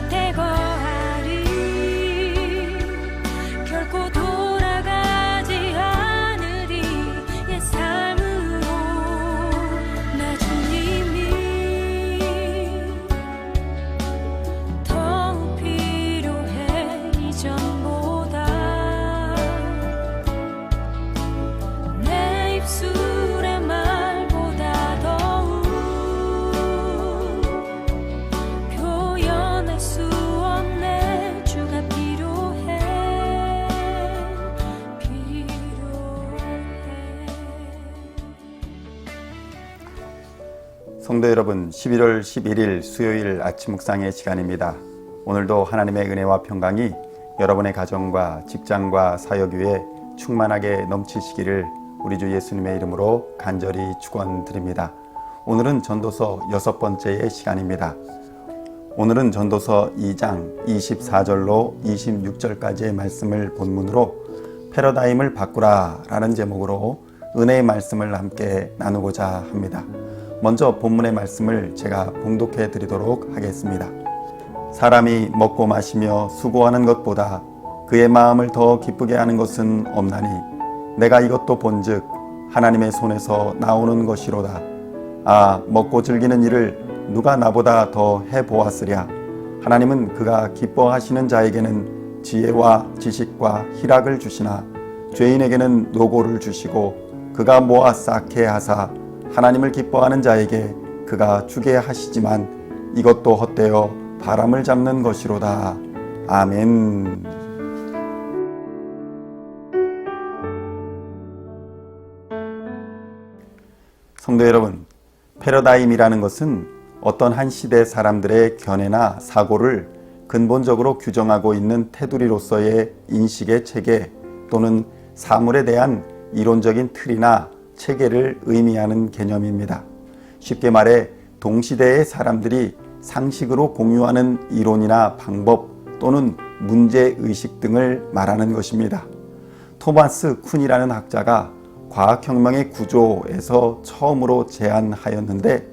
앞에 거하리. 결코 돌아가지 않으리. 옛 삶으로 나 주님이 더욱 필요해 이전보다. 내 입술의 말보다 더욱 표현할 수 없네. 주가 필요해. 성도 여러분, 11월 11일 수요일 아침 묵상의 시간입니다. 오늘도 하나님의 은혜와 평강이 여러분의 가정과 직장과 사역 위에 충만하게 넘치시기를 우리 주 예수님의 이름으로 간절히 축원드립니다. 오늘은 전도서 6번째의 시간입니다. 오늘은 전도서 2장 24절로 26절까지의 말씀을 본문으로 패러다임을 바꾸라 라는 제목으로 은혜의 말씀을 함께 나누고자 합니다. 먼저 본문의 말씀을 제가 봉독해 드리도록 하겠습니다. 사람이 먹고 마시며 수고하는 것보다 그의 마음을 더 기쁘게 하는 것은 없나니 내가 이것도 본즉 하나님의 손에서 나오는 것이로다. 아, 먹고 즐기는 일을 누가 나보다 더 해보았으랴. 하나님은 그가 기뻐하시는 자에게는 지혜와 지식과 희락을 주시나 죄인에게는 노고를 주시고 그가 모아 쌓게 하사 하나님을 기뻐하는 자에게 그가 주게 하시지만 이것도 헛되어 바람을 잡는 것이로다. 아멘. 성도 여러분, 패러다임이라는 것은 어떤 한 시대 사람들의 견해나 사고를 근본적으로 규정하고 있는 테두리로서의 인식의 체계 또는 사물에 대한 이론적인 틀이나 체계를 의미하는 개념입니다. 쉽게 말해 동시대의 사람들이 상식으로 공유하는 이론이나 방법 또는 문제의식 등을 말하는 것입니다. 토마스 쿤이라는 학자가 과학혁명의 구조에서 처음으로 제안하였는데,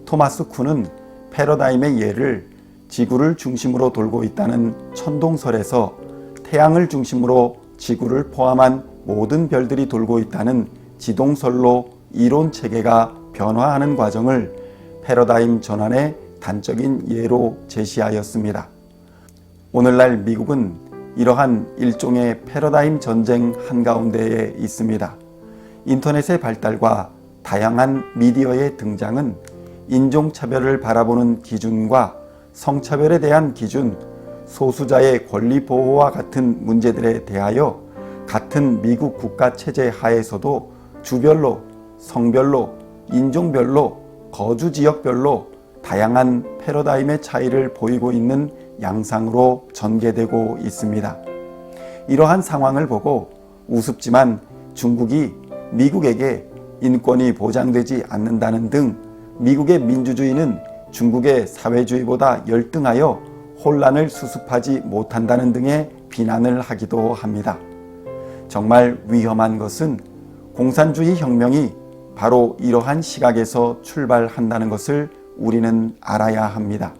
토마스 쿤은 패러다임의 예를 지구를 중심으로 돌고 있다는 천동설에서 태양을 중심으로 지구를 포함한 모든 별들이 돌고 있다는 지동설로 이론 체계가 변화하는 과정을 패러다임 전환의 단적인 예로 제시하였습니다. 오늘날 미국은 이러한 일종의 패러다임 전쟁 한가운데에 있습니다. 인터넷의 발달과 다양한 미디어의 등장은 인종차별을 바라보는 기준과 성차별에 대한 기준, 소수자의 권리 보호와 같은 문제들에 대하여 같은 미국 국가 체제 하에서도 주별로, 성별로, 인종별로, 거주 지역별로 다양한 패러다임의 차이를 보이고 있는 양상으로 전개되고 있습니다. 이러한 상황을 보고 우습지만 중국이 미국에게 인권이 보장되지 않는다는 등 미국의 민주주의는 중국의 사회주의보다 열등하여 혼란을 수습하지 못한다는 등의 비난을 하기도 합니다. 정말 위험한 것은 공산주의 혁명이 바로 이러한 시각에서 출발한다는 것을 우리는 알아야 합니다.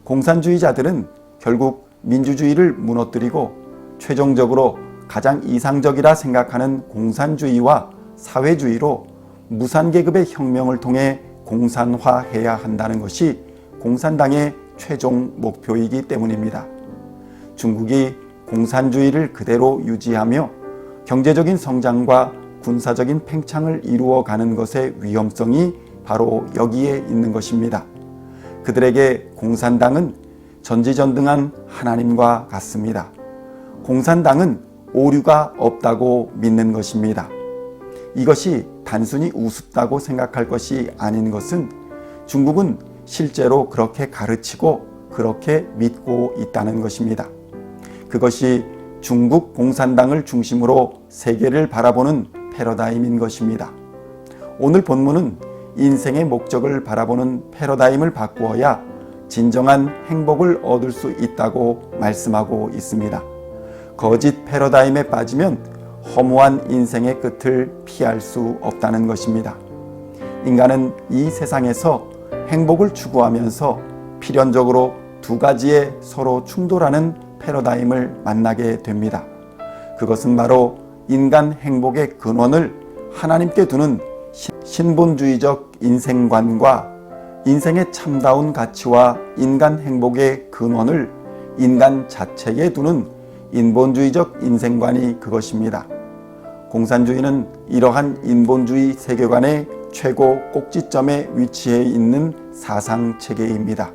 공산주의자들은 결국 민주주의를 무너뜨리고 최종적으로 가장 이상적이라 생각하는 공산주의와 사회주의로 무산계급의 혁명을 통해 공산화해야 한다는 것이 공산당의 최종 목표이기 때문입니다. 중국이 공산주의를 그대로 유지하며 경제적인 성장과 군사적인 팽창을 이루어가는 것의 위험성이 바로 여기에 있는 것입니다. 그들에게 공산당은 전지전능한 하나님과 같습니다. 공산당은 오류가 없다고 믿는 것입니다. 이것이 단순히 우습다고 생각할 것이 아닌 것은 중국은 실제로 그렇게 가르치고 그렇게 믿고 있다는 것입니다. 그것이 중국 공산당을 중심으로 세계를 바라보는 패러다임인 것입니다. 오늘 본문은 인생의 목적을 바라보는 패러다임을 바꾸어야 진정한 행복을 얻을 수 있다고 말씀하고 있습니다. 거짓 패러다임에 빠지면 허무한 인생의 끝을 피할 수 없다는 것입니다. 인간은 이 세상에서 행복을 추구하면서 필연적으로 두 가지의 서로 충돌하는 패러다임을 만나게 됩니다. 그것은 바로 인간 행복의 근원을 하나님께 두는 신본주의적 인생관과 인생의 참다운 가치와 인간 행복의 근원을 인간 자체에 두는 인본주의적 인생관이 그것입니다. 공산주의는 이러한 인본주의 세계관의 최고 꼭지점에 위치해 있는 사상체계입니다.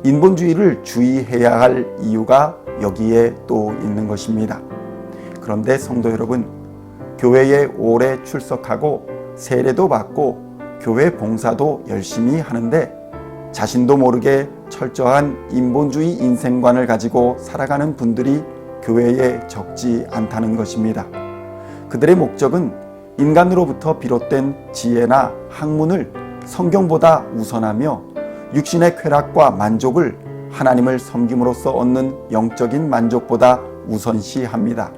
인본주의를 주의해야 할 이유가 여기에 또 있는 것입니다. 그런데 성도 여러분, 교회에 오래 출석하고 세례도 받고 교회 봉사도 열심히 하는데 자신도 모르게 철저한 인본주의 인생관을 가지고 살아가는 분들이 교회에 적지 않다는 것입니다. 그들의 목적은 인간으로부터 비롯된 지혜나 학문을 성경보다 우선하며 육신의 쾌락과 만족을 하나님을 섬김으로써 얻는 영적인 만족보다 우선시합니다.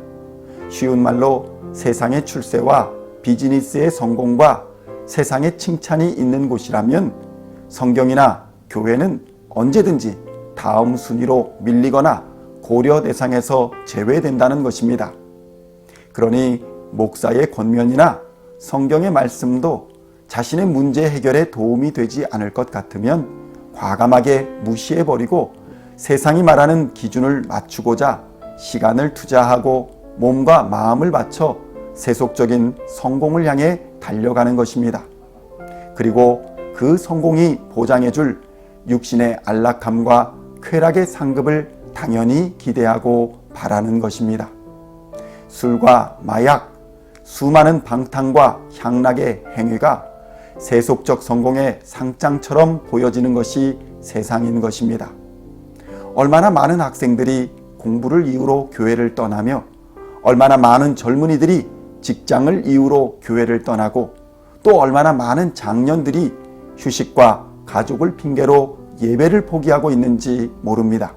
쉬운 말로 세상의 출세와 비즈니스의 성공과 세상의 칭찬이 있는 곳이라면 성경이나 교회는 언제든지 다음 순위로 밀리거나 고려 대상에서 제외된다는 것입니다. 그러니 목사의 권면이나 성경의 말씀도 자신의 문제 해결에 도움이 되지 않을 것 같으면 과감하게 무시해버리고 세상이 말하는 기준을 맞추고자 시간을 투자하고 몸과 마음을 바쳐 세속적인 성공을 향해 달려가는 것입니다. 그리고 그 성공이 보장해줄 육신의 안락함과 쾌락의 상급을 당연히 기대하고 바라는 것입니다. 술과 마약, 수많은 방탕과 향락의 행위가 세속적 성공의 상장처럼 보여지는 것이 세상인 것입니다. 얼마나 많은 학생들이 공부를 이유로 교회를 떠나며 얼마나 많은 젊은이들이 직장을 이유로 교회를 떠나고 또 얼마나 많은 장년들이 휴식과 가족을 핑계로 예배를 포기하고 있는지 모릅니다.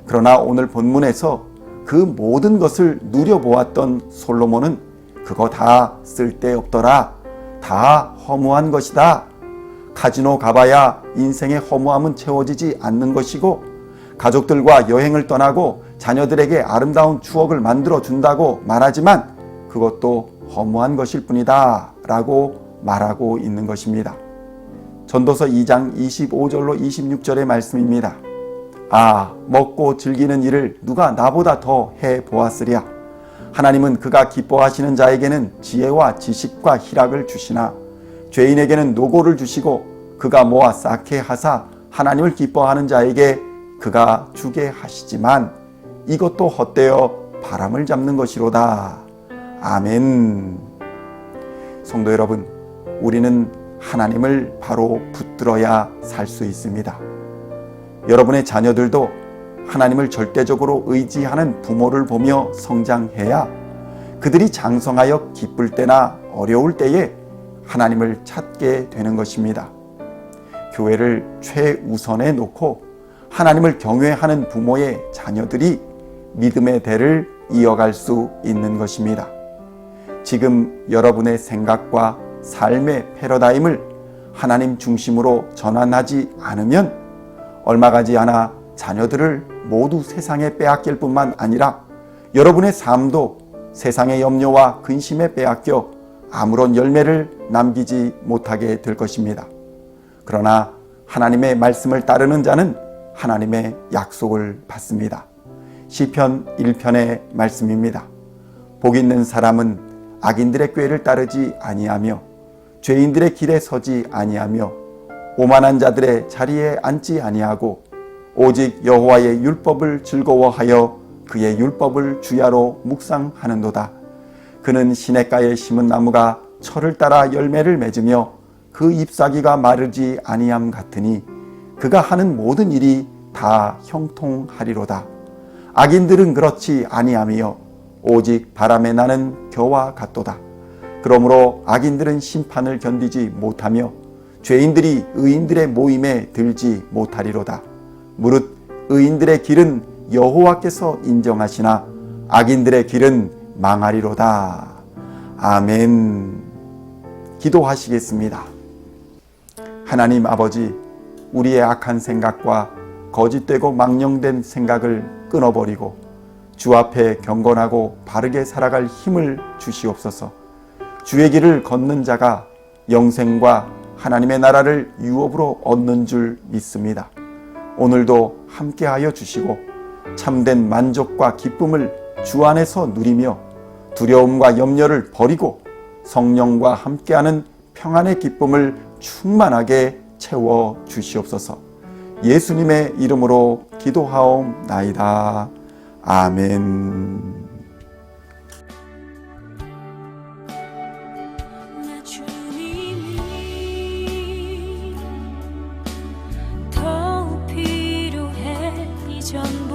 그러나 오늘 본문에서 그 모든 것을 누려보았던 솔로몬은 그거 다 쓸데없더라, 다 허무한 것이다, 카지노 가봐야 인생의 허무함은 채워지지 않는 것이고 가족들과 여행을 떠나고 자녀들에게 아름다운 추억을 만들어 준다고 말하지만 그것도 허무한 것일 뿐이다 라고 말하고 있는 것입니다. 전도서 2장 25절로 26절의 말씀입니다. 아, 먹고 즐기는 일을 누가 나보다 더 해보았으랴. 하나님은 그가 기뻐하시는 자에게는 지혜와 지식과 희락을 주시나 죄인에게는 노고를 주시고 그가 모아 쌓게 하사 하나님을 기뻐하는 자에게 그가 주게 하시지만 이것도 헛되어 바람을 잡는 것이로다. 아멘. 성도 여러분, 우리는 하나님을 바로 붙들어야 살 수 있습니다. 여러분의 자녀들도 하나님을 절대적으로 의지하는 부모를 보며 성장해야 그들이 장성하여 기쁠 때나 어려울 때에 하나님을 찾게 되는 것입니다. 교회를 최우선에 놓고 하나님을 경외하는 부모의 자녀들이 믿음의 대를 이어갈 수 있는 것입니다. 지금 여러분의 생각과 삶의 패러다임을 하나님 중심으로 전환하지 않으면 얼마 가지 않아 자녀들을 모두 세상에 빼앗길 뿐만 아니라 여러분의 삶도 세상의 염려와 근심에 빼앗겨 아무런 열매를 남기지 못하게 될 것입니다. 그러나 하나님의 말씀을 따르는 자는 하나님의 약속을 받습니다. 시편 1편의 말씀입니다. 복 있는 사람은 악인들의 꾀를 따르지 아니하며 죄인들의 길에 서지 아니하며 오만한 자들의 자리에 앉지 아니하고 오직 여호와의 율법을 즐거워하여 그의 율법을 주야로 묵상하는도다. 그는 시냇가에 심은 나무가 철을 따라 열매를 맺으며 그 잎사귀가 마르지 아니함 같으니 그가 하는 모든 일이 다 형통하리로다. 악인들은 그렇지 아니하며 오직 바람에 나는 겨와 같도다. 그러므로 악인들은 심판을 견디지 못하며 죄인들이 의인들의 모임에 들지 못하리로다. 무릇 의인들의 길은 여호와께서 인정하시나 악인들의 길은 망하리로다. 아멘. 기도하시겠습니다. 하나님 아버지, 우리의 악한 생각과 거짓되고 망령된 생각을 끊어버리고 주 앞에 경건하고 바르게 살아갈 힘을 주시옵소서. 주의 길을 걷는 자가 영생과 하나님의 나라를 유업으로 얻는 줄 믿습니다. 오늘도 함께하여 주시고 참된 만족과 기쁨을 주 안에서 누리며 두려움과 염려를 버리고 성령과 함께하는 평안의 기쁨을 충만하게 채워 주시옵소서. 예수님의 이름으로 기도하옵나이다. 아멘. 나 주님이 더욱 필요해 이전